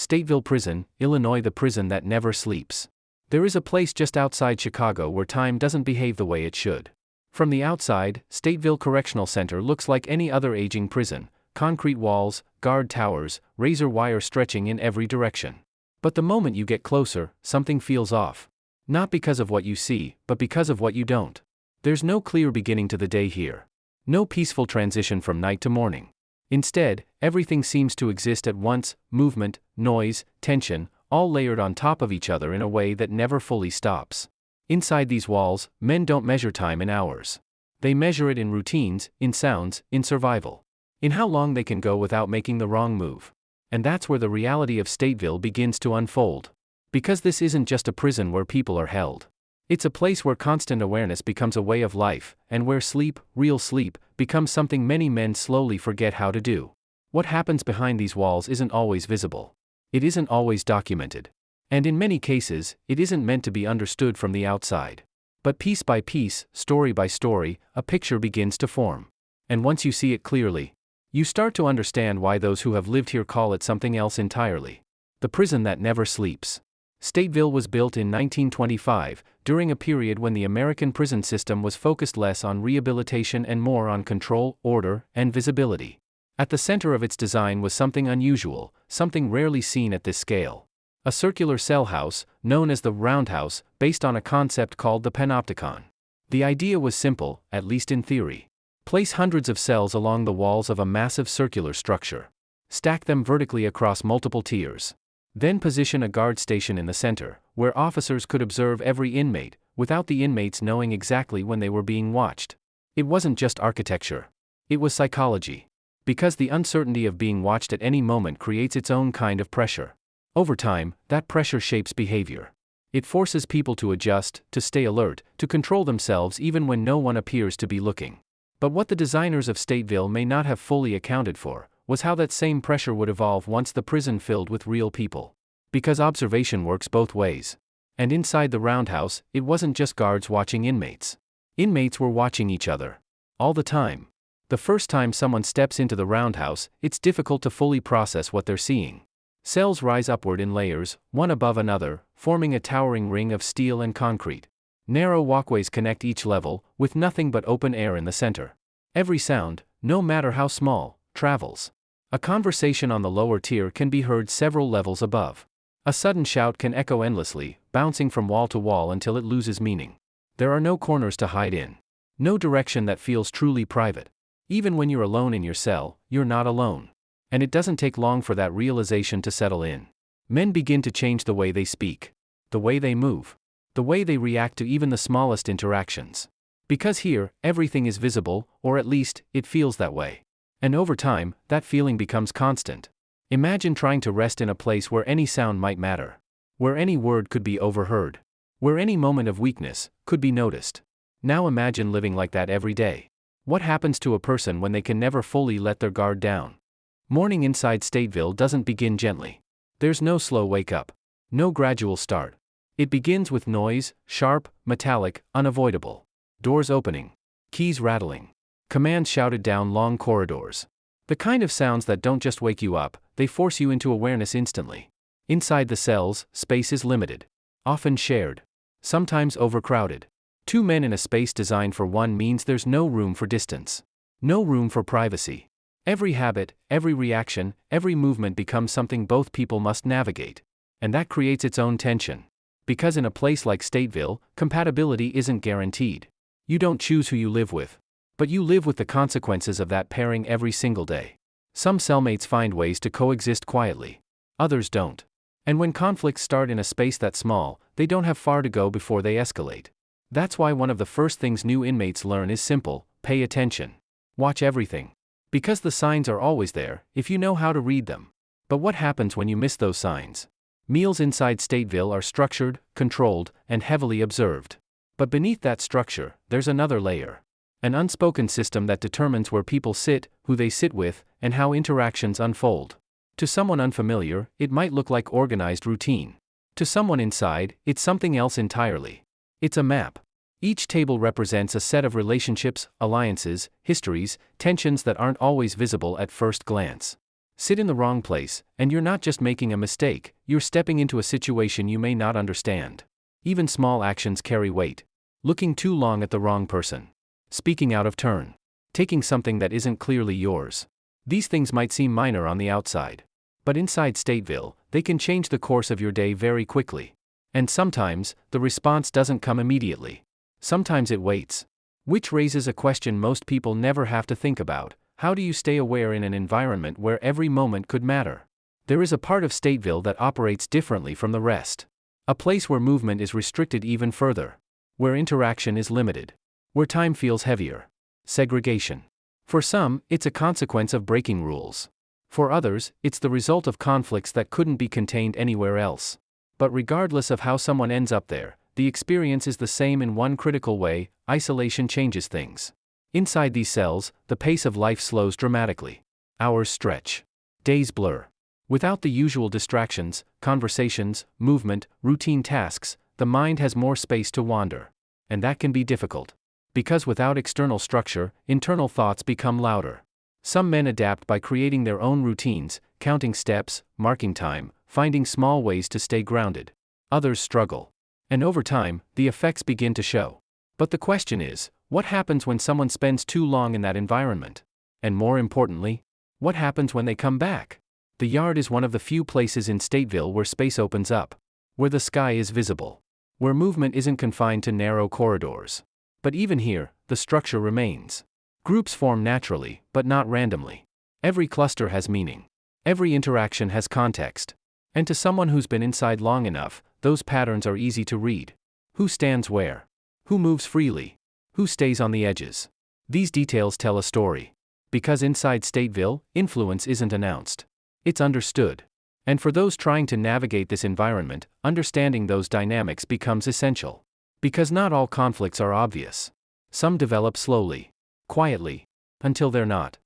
Stateville Prison, Illinois, the prison that never sleeps. There is a place just outside Chicago where time doesn't behave the way it should. From the outside, Stateville Correctional Center looks like any other aging prison: concrete walls, guard towers, razor wire stretching in every direction. But the moment you get closer, something feels off. Not because of what you see, but because of what you don't. There's no clear beginning to the day here. No peaceful transition from night to morning. Instead, everything seems to exist at once: movement, noise, tension, all layered on top of each other in a way that never fully stops. Inside these walls, men don't measure time in hours. They measure it in routines, in sounds, in survival. In how long they can go without making the wrong move. And that's where the reality of Stateville begins to unfold. Because this isn't just a prison where people are held. It's a place where constant awareness becomes a way of life, and where sleep, real sleep, becomes something many men slowly forget how to do. What happens behind these walls isn't always visible. It isn't always documented. And in many cases, it isn't meant to be understood from the outside. But piece by piece, story by story, a picture begins to form. And once you see it clearly, you start to understand why those who have lived here call it something else entirely. The prison that never sleeps. Stateville was built in 1925, during a period when the American prison system was focused less on rehabilitation and more on control, order, and visibility. At the center of its design was something unusual, something rarely seen at this scale. A circular cell house, known as the roundhouse, based on a concept called the panopticon. The idea was simple, at least in theory. Place hundreds of cells along the walls of a massive circular structure. Stack them vertically across multiple tiers. Then position a guard station in the center, where officers could observe every inmate, without the inmates knowing exactly when they were being watched. It wasn't just architecture. It was psychology. Because the uncertainty of being watched at any moment creates its own kind of pressure. Over time, that pressure shapes behavior. It forces people to adjust, to stay alert, to control themselves even when no one appears to be looking. But what the designers of Stateville may not have fully accounted for was how that same pressure would evolve once the prison filled with real people. Because observation works both ways. And inside the roundhouse, it wasn't just guards watching inmates. Inmates were watching each other. All the time. The first time someone steps into the roundhouse, it's difficult to fully process what they're seeing. Cells rise upward in layers, one above another, forming a towering ring of steel and concrete. Narrow walkways connect each level, with nothing but open air in the center. Every sound, no matter how small, travels. A conversation on the lower tier can be heard several levels above. A sudden shout can echo endlessly, bouncing from wall to wall until it loses meaning. There are no corners to hide in. No direction that feels truly private. Even when you're alone in your cell, you're not alone. And it doesn't take long for that realization to settle in. Men begin to change the way they speak. The way they move. The way they react to even the smallest interactions. Because here, everything is visible, or at least, it feels that way. And over time, that feeling becomes constant. Imagine trying to rest in a place where any sound might matter. Where any word could be overheard. Where any moment of weakness could be noticed. Now imagine living like that every day. What happens to a person when they can never fully let their guard down? Morning inside Stateville doesn't begin gently. There's no slow wake up. No gradual start. It begins with noise, sharp, metallic, unavoidable. Doors opening. Keys rattling. Commands shouted down long corridors. The kind of sounds that don't just wake you up, they force you into awareness instantly. Inside the cells, space is limited. Often shared. Sometimes overcrowded. Two men in a space designed for one means there's no room for distance. No room for privacy. Every habit, every reaction, every movement becomes something both people must navigate. And that creates its own tension. Because in a place like Stateville, compatibility isn't guaranteed. You don't choose who you live with. But you live with the consequences of that pairing every single day. Some cellmates find ways to coexist quietly. Others don't. And when conflicts start in a space that small, they don't have far to go before they escalate. That's why one of the first things new inmates learn is simple: pay attention. Watch everything. Because the signs are always there, if you know how to read them. But what happens when you miss those signs? Meals inside Stateville are structured, controlled, and heavily observed. But beneath that structure, there's another layer. An unspoken system that determines where people sit, who they sit with, and how interactions unfold. To someone unfamiliar, it might look like organized routine. To someone inside, it's something else entirely. It's a map. Each table represents a set of relationships, alliances, histories, tensions that aren't always visible at first glance. Sit in the wrong place, and you're not just making a mistake, you're stepping into a situation you may not understand. Even small actions carry weight. Looking too long at the wrong person. Speaking out of turn. Taking something that isn't clearly yours. These things might seem minor on the outside. But inside Stateville, they can change the course of your day very quickly. And sometimes, the response doesn't come immediately. Sometimes it waits. Which raises a question most people never have to think about. How do you stay aware in an environment where every moment could matter? There is a part of Stateville that operates differently from the rest. A place where movement is restricted even further. Where interaction is limited. Where time feels heavier. Segregation. For some, it's a consequence of breaking rules. For others, it's the result of conflicts that couldn't be contained anywhere else. But regardless of how someone ends up there, the experience is the same in one critical way: isolation changes things. Inside these cells, the pace of life slows dramatically. Hours stretch. Days blur. Without the usual distractions, conversations, movement, routine tasks, the mind has more space to wander. And that can be difficult. Because without external structure, internal thoughts become louder. Some men adapt by creating their own routines, counting steps, marking time, finding small ways to stay grounded. Others struggle. And over time, the effects begin to show. But the question is, what happens when someone spends too long in that environment? And more importantly, what happens when they come back? The yard is one of the few places in Stateville where space opens up. Where the sky is visible. Where movement isn't confined to narrow corridors. But even here, the structure remains. Groups form naturally, but not randomly. Every cluster has meaning. Every interaction has context. And to someone who's been inside long enough, those patterns are easy to read. Who stands where? Who moves freely? Who stays on the edges? These details tell a story. Because inside Stateville, influence isn't announced. It's understood. And for those trying to navigate this environment, understanding those dynamics becomes essential. Because not all conflicts are obvious. Some develop slowly. Quietly. Until they're not.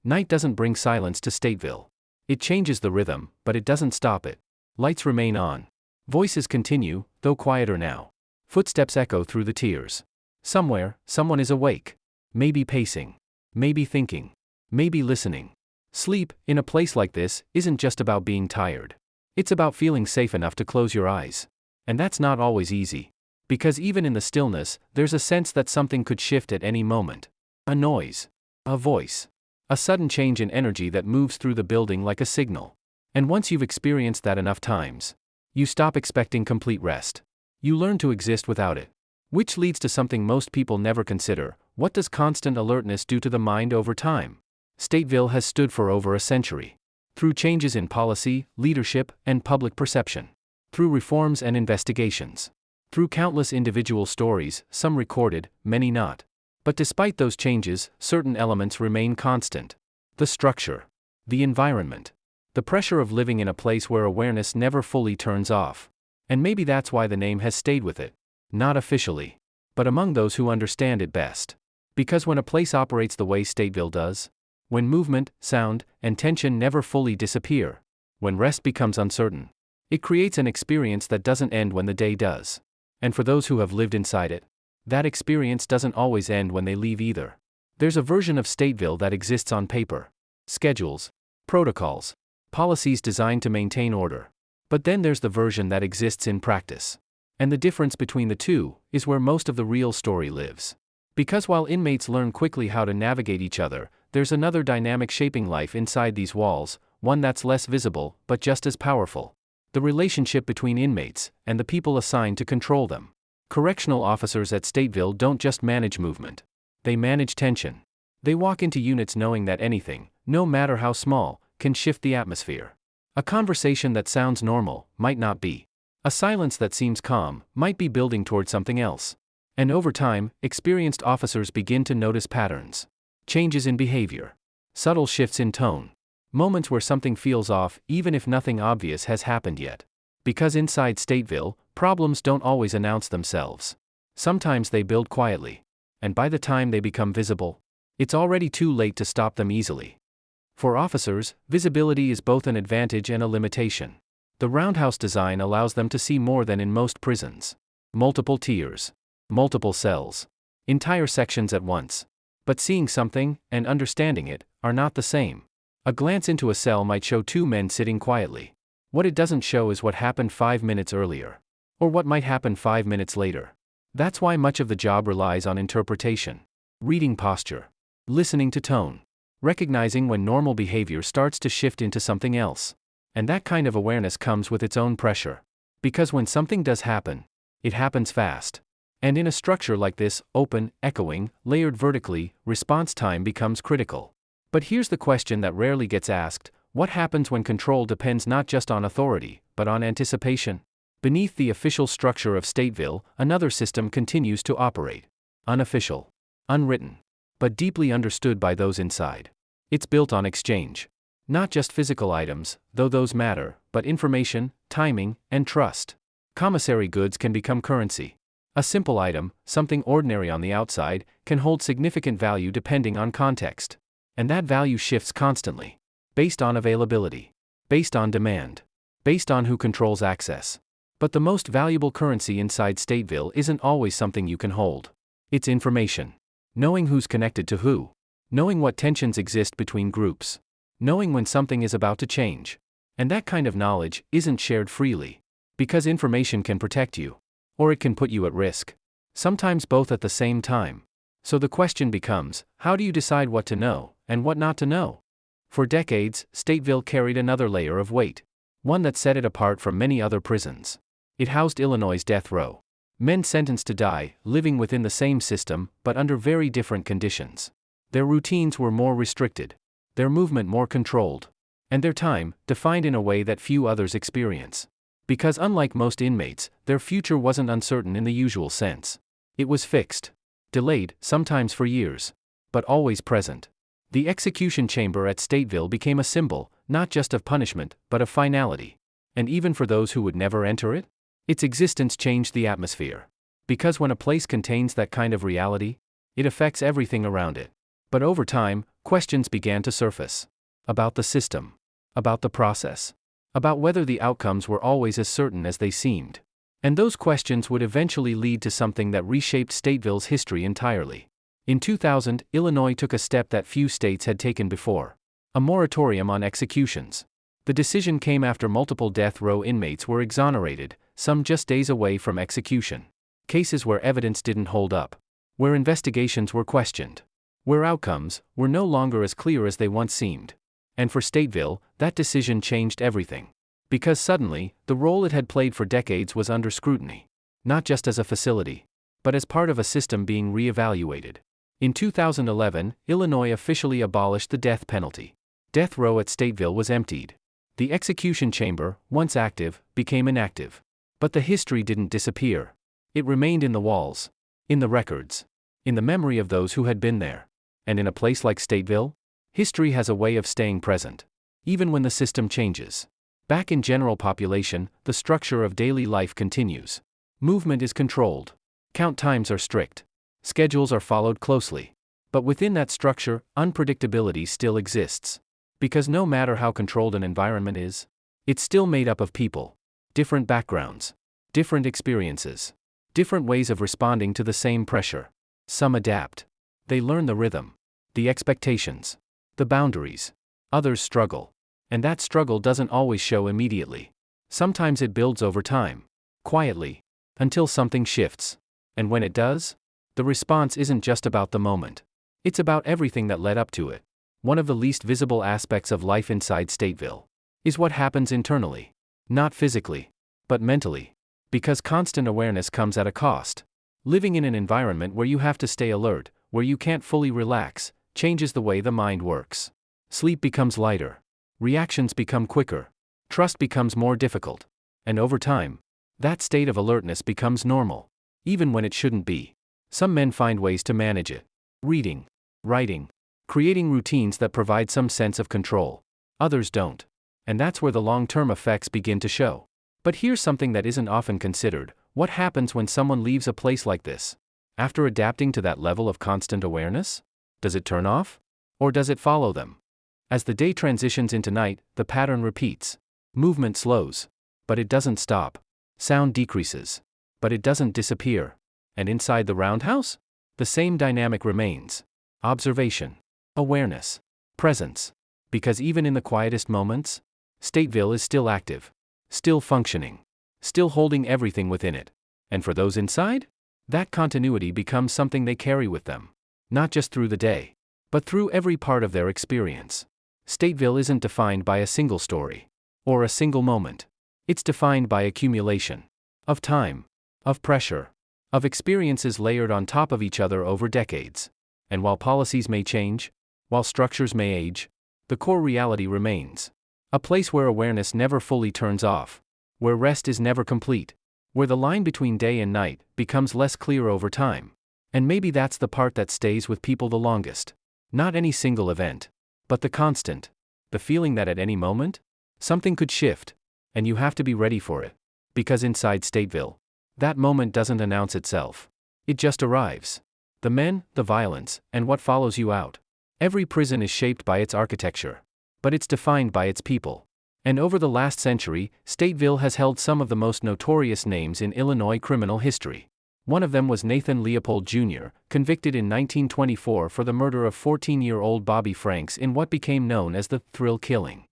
Night doesn't bring silence to Stateville. It changes the rhythm, but it doesn't stop it. Lights remain on. Voices continue, though quieter now. Footsteps echo through the tiers. Somewhere, someone is awake. Maybe pacing. Maybe thinking. Maybe listening. Sleep, in a place like this, isn't just about being tired. It's about feeling safe enough to close your eyes. And that's not always easy. Because even in the stillness, there's a sense that something could shift at any moment. A noise. A voice. A sudden change in energy that moves through the building like a signal. And once you've experienced that enough times, you stop expecting complete rest. You learn to exist without it. Which leads to something most people never consider: what does constant alertness do to the mind over time? Stateville has stood for over a century. Through changes in policy, leadership, and public perception. Through reforms and investigations. Through countless individual stories, some recorded, many not. But despite those changes, certain elements remain constant. The structure. The environment. The pressure of living in a place where awareness never fully turns off. And maybe that's why the name has stayed with it. Not officially. But among those who understand it best. Because when a place operates the way Stateville does, when movement, sound, and tension never fully disappear, when rest becomes uncertain, it creates an experience that doesn't end when the day does. And for those who have lived inside it, that experience doesn't always end when they leave either. There's a version of Stateville that exists on paper. Schedules, protocols, policies designed to maintain order. But then there's the version that exists in practice. And the difference between the two is where most of the real story lives. Because while inmates learn quickly how to navigate each other, there's another dynamic shaping life inside these walls, one that's less visible, but just as powerful. The relationship between inmates and the people assigned to control them. Correctional officers at Stateville don't just manage movement. They manage tension. They walk into units knowing that anything, no matter how small, can shift the atmosphere. A conversation that sounds normal might not be. A silence that seems calm might be building toward something else. And over time, experienced officers begin to notice patterns. Changes in behavior. Subtle shifts in tone. Moments where something feels off even if nothing obvious has happened yet. Because inside Stateville, problems don't always announce themselves. Sometimes they build quietly. And by the time they become visible, it's already too late to stop them easily. For officers, visibility is both an advantage and a limitation. The roundhouse design allows them to see more than in most prisons. Multiple tiers. Multiple cells. Entire sections at once. But seeing something, and understanding it, are not the same. A glance into a cell might show two men sitting quietly. What it doesn't show is what happened 5 minutes earlier. Or what might happen 5 minutes later. That's why much of the job relies on interpretation. Reading posture. Listening to tone. Recognizing when normal behavior starts to shift into something else. And that kind of awareness comes with its own pressure. Because when something does happen, it happens fast. And in a structure like this, open, echoing, layered vertically, response time becomes critical. But here's the question that rarely gets asked: what happens when control depends not just on authority, but on anticipation? Beneath the official structure of Stateville, another system continues to operate. Unofficial. Unwritten. But deeply understood by those inside. It's built on exchange. Not just physical items, though those matter, but information, timing, and trust. Commissary goods can become currency. A simple item, something ordinary on the outside, can hold significant value depending on context. And that value shifts constantly. Based on availability. Based on demand. Based on who controls access. But the most valuable currency inside Stateville isn't always something you can hold. It's information. Knowing who's connected to who. Knowing what tensions exist between groups. Knowing when something is about to change. And that kind of knowledge isn't shared freely. Because information can protect you. Or it can put you at risk. Sometimes both at the same time. So the question becomes, how do you decide what to know, and what not to know? For decades, Stateville carried another layer of weight. One that set it apart from many other prisons. It housed Illinois' death row. Men sentenced to die, living within the same system, but under very different conditions. Their routines were more restricted. Their movement more controlled. And their time, defined in a way that few others experience. Because unlike most inmates, their future wasn't uncertain in the usual sense. It was fixed. Delayed, sometimes for years. But always present. The execution chamber at Stateville became a symbol, not just of punishment, but of finality. And even for those who would never enter it? Its existence changed the atmosphere. Because when a place contains that kind of reality, it affects everything around it. But over time, questions began to surface. About the system. About the process. About whether the outcomes were always as certain as they seemed. And those questions would eventually lead to something that reshaped Stateville's history entirely. In 2000, Illinois took a step that few states had taken before. A moratorium on executions. The decision came after multiple death row inmates were exonerated, some just days away from execution. Cases where evidence didn't hold up. Where investigations were questioned. Where outcomes were no longer as clear as they once seemed. And for Stateville, that decision changed everything. Because suddenly, the role it had played for decades was under scrutiny. Not just as a facility, but as part of a system being re-evaluated. In 2011, Illinois officially abolished the death penalty. Death row at Stateville was emptied. The execution chamber, once active, became inactive. But the history didn't disappear. It remained in the walls. In the records. In the memory of those who had been there. And in a place like Stateville, history has a way of staying present. Even when the system changes. Back in general population, the structure of daily life continues. Movement is controlled. Count times are strict. Schedules are followed closely. But within that structure, unpredictability still exists. Because no matter how controlled an environment is, it's still made up of people. Different backgrounds. Different experiences. Different ways of responding to the same pressure. Some adapt. They learn the rhythm. The expectations. The boundaries. Others struggle. And that struggle doesn't always show immediately. Sometimes it builds over time. Quietly. Until something shifts. And when it does, the response isn't just about the moment. It's about everything that led up to it. One of the least visible aspects of life inside Stateville is what happens internally. Not physically, but mentally. Because constant awareness comes at a cost. Living in an environment where you have to stay alert, where you can't fully relax, changes the way the mind works. Sleep becomes lighter. Reactions become quicker. Trust becomes more difficult. And over time, that state of alertness becomes normal. Even when it shouldn't be. Some men find ways to manage it. Reading. Writing. Creating routines that provide some sense of control. Others don't. And that's where the long-term effects begin to show. But here's something that isn't often considered. What happens when someone leaves a place like this? After adapting to that level of constant awareness? Does it turn off? Or does it follow them? As the day transitions into night, the pattern repeats. Movement slows. But it doesn't stop. Sound decreases. But it doesn't disappear. And inside the roundhouse? The same dynamic remains. Observation. Awareness. Presence. Because even in the quietest moments, Stateville is still active, still functioning, still holding everything within it. And for those inside, that continuity becomes something they carry with them, not just through the day, but through every part of their experience. Stateville isn't defined by a single story or a single moment. It's defined by accumulation of time, of pressure, of experiences layered on top of each other over decades. And while policies may change, while structures may age, the core reality remains. A place where awareness never fully turns off, where rest is never complete, where the line between day and night becomes less clear over time. And maybe that's the part that stays with people the longest. Not any single event, but the constant, the feeling that at any moment, something could shift, and you have to be ready for it. Because inside Stateville, that moment doesn't announce itself. It just arrives. The men, the violence, and what follows you out. Every prison is shaped by its architecture, but it's defined by its people. And over the last century, Stateville has held some of the most notorious names in Illinois criminal history. One of them was Nathan Leopold Jr., convicted in 1924 for the murder of 14-year-old Bobby Franks in what became known as the thrill killing.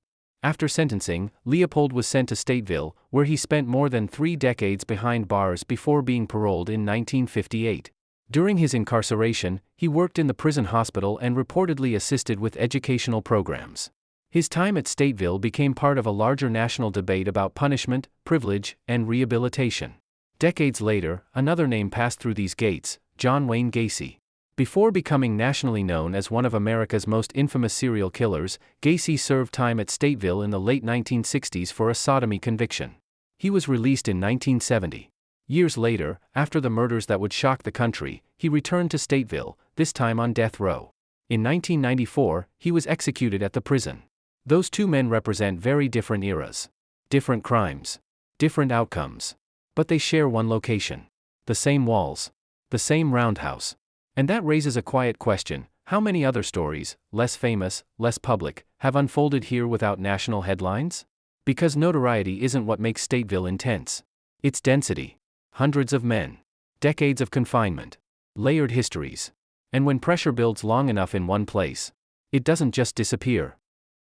After sentencing, Leopold was sent to Stateville, where he spent more than 3 decades behind bars before being paroled in 1958. During his incarceration, he worked in the prison hospital and reportedly assisted with educational programs. His time at Stateville became part of a larger national debate about punishment, privilege, and rehabilitation. Decades later, another name passed through these gates, John Wayne Gacy. Before becoming nationally known as one of America's most infamous serial killers, Gacy served time at Stateville in the late 1960s for a sodomy conviction. He was released in 1970. Years later, after the murders that would shock the country, he returned to Stateville, this time on death row. In 1994, he was executed at the prison. Those two men represent very different eras, different crimes, different outcomes. But they share one location, the same walls, the same roundhouse. And that raises a quiet question: how many other stories, less famous, less public, have unfolded here without national headlines? Because notoriety isn't what makes Stateville intense. It's density. Hundreds of men, decades of confinement, layered histories. And when pressure builds long enough in one place, it doesn't just disappear.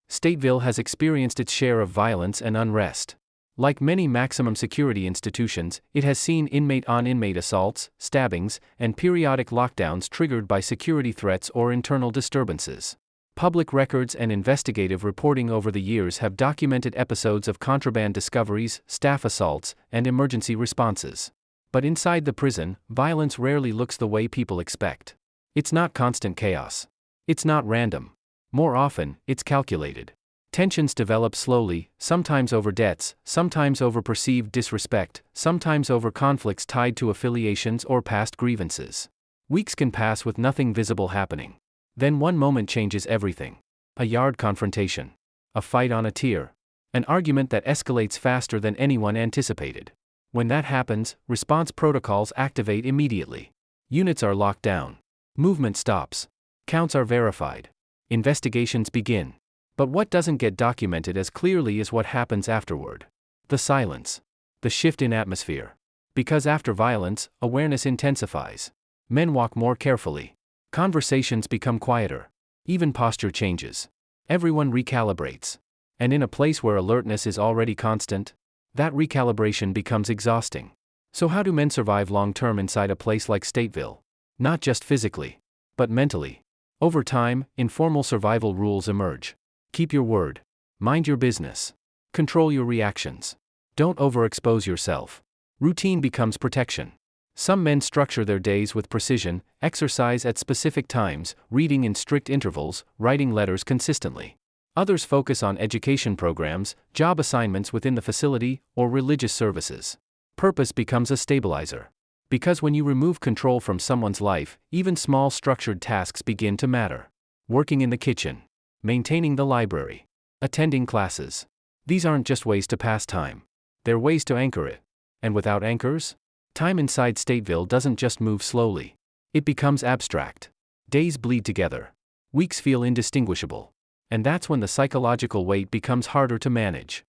Stateville has experienced its share of violence and unrest. Like many maximum security institutions, it has seen inmate-on-inmate assaults, stabbings, and periodic lockdowns triggered by security threats or internal disturbances. Public records and investigative reporting over the years have documented episodes of contraband discoveries, staff assaults, and emergency responses. But inside the prison, violence rarely looks the way people expect. It's not constant chaos. It's not random. More often, it's calculated. Tensions develop slowly, sometimes over debts, sometimes over perceived disrespect, sometimes over conflicts tied to affiliations or past grievances. Weeks can pass with nothing visible happening. Then one moment changes everything. A yard confrontation. A fight on a tier. An argument that escalates faster than anyone anticipated. When that happens, response protocols activate immediately. Units are locked down. Movement stops. Counts are verified. Investigations begin. But what doesn't get documented as clearly is what happens afterward. The silence. The shift in atmosphere. Because after violence, awareness intensifies. Men walk more carefully. Conversations become quieter. Even posture changes. Everyone recalibrates. And in a place where alertness is already constant, that recalibration becomes exhausting. So how do men survive long-term inside a place like Stateville? Not just physically, but mentally. Over time, informal survival rules emerge. Keep your word. Mind your business. Control your reactions. Don't overexpose yourself. Routine becomes protection. Some men structure their days with precision, exercise at specific times, reading in strict intervals, writing letters consistently. Others focus on education programs, job assignments within the facility, or religious services. Purpose becomes a stabilizer. Because when you remove control from someone's life, even small structured tasks begin to matter. Working in the kitchen. Maintaining the library. Attending classes. These aren't just ways to pass time. They're ways to anchor it. And without anchors, time inside Stateville doesn't just move slowly. It becomes abstract. Days bleed together. Weeks feel indistinguishable. And that's when the psychological weight becomes harder to manage.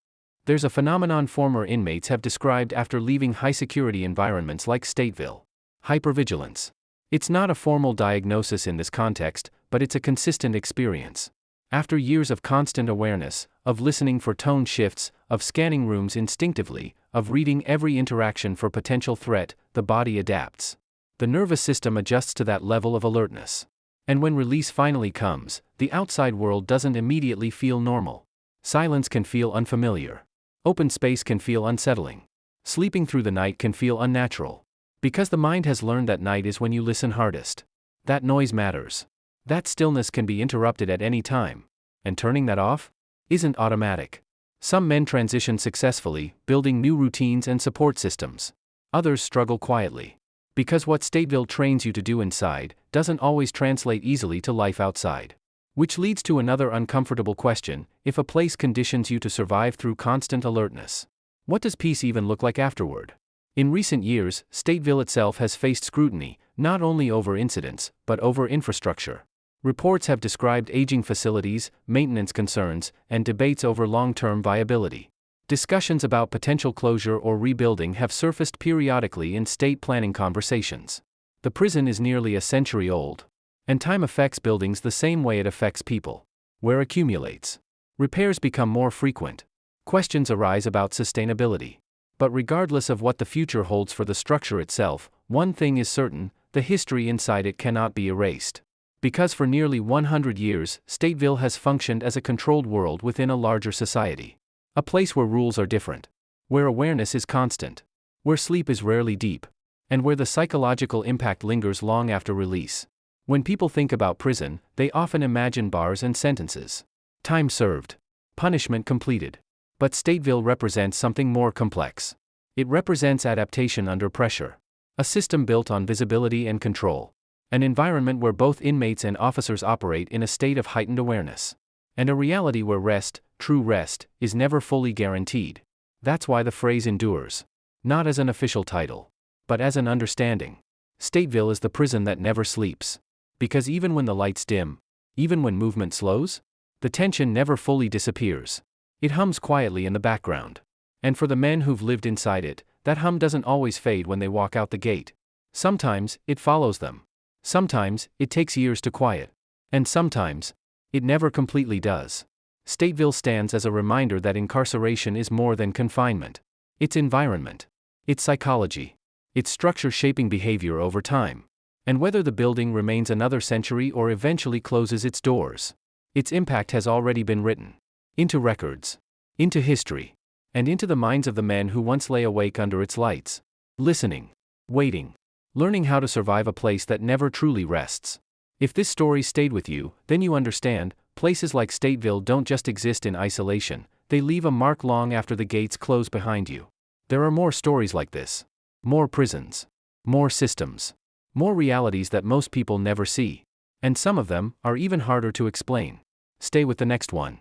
There's a phenomenon former inmates have described after leaving high-security environments like Stateville. Hypervigilance. It's not a formal diagnosis in this context, but it's a consistent experience. After years of constant awareness, of listening for tone shifts, of scanning rooms instinctively, of reading every interaction for potential threat, the body adapts. The nervous system adjusts to that level of alertness. And when release finally comes, the outside world doesn't immediately feel normal. Silence can feel unfamiliar. Open space can feel unsettling. Sleeping through the night can feel unnatural. Because the mind has learned that night is when you listen hardest. That noise matters. That stillness can be interrupted at any time. And turning that off isn't automatic. Some men transition successfully, building new routines and support systems. Others struggle quietly. Because what Stateville trains you to do inside doesn't always translate easily to life outside. Which leads to another uncomfortable question: if a place conditions you to survive through constant alertness, what does peace even look like afterward? In recent years, Stateville itself has faced scrutiny, not only over incidents, but over infrastructure. Reports have described aging facilities, maintenance concerns, and debates over long-term viability. Discussions about potential closure or rebuilding have surfaced periodically in state planning conversations. The prison is nearly a century old. And time affects buildings the same way it affects people. Wear accumulates. Repairs become more frequent. Questions arise about sustainability. But regardless of what the future holds for the structure itself, one thing is certain: the history inside it cannot be erased. Because for nearly 100 years, Stateville has functioned as a controlled world within a larger society. A place where rules are different. Where awareness is constant. Where sleep is rarely deep. And where the psychological impact lingers long after release. When people think about prison, they often imagine bars and sentences. Time served. Punishment completed. But Stateville represents something more complex. It represents adaptation under pressure. A system built on visibility and control. An environment where both inmates and officers operate in a state of heightened awareness. And a reality where rest, true rest, is never fully guaranteed. That's why the phrase endures. Not as an official title, but as an understanding. Stateville is the prison that never sleeps. Because even when the lights dim, even when movement slows, the tension never fully disappears. It hums quietly in the background. And for the men who've lived inside it, that hum doesn't always fade when they walk out the gate. Sometimes, it follows them. Sometimes, it takes years to quiet. And sometimes, it never completely does. Stateville stands as a reminder that incarceration is more than confinement. It's environment. It's psychology. It's structure shaping behavior over time. And whether the building remains another century or eventually closes its doors, its impact has already been written. Into records. Into history. And into the minds of the men who once lay awake under its lights. Listening. Waiting. Learning how to survive a place that never truly rests. If this story stayed with you, then you understand, places like Stateville don't just exist in isolation, they leave a mark long after the gates close behind you. There are more stories like this. More prisons. More systems. More realities that most people never see. And some of them are even harder to explain. Stay with the next one.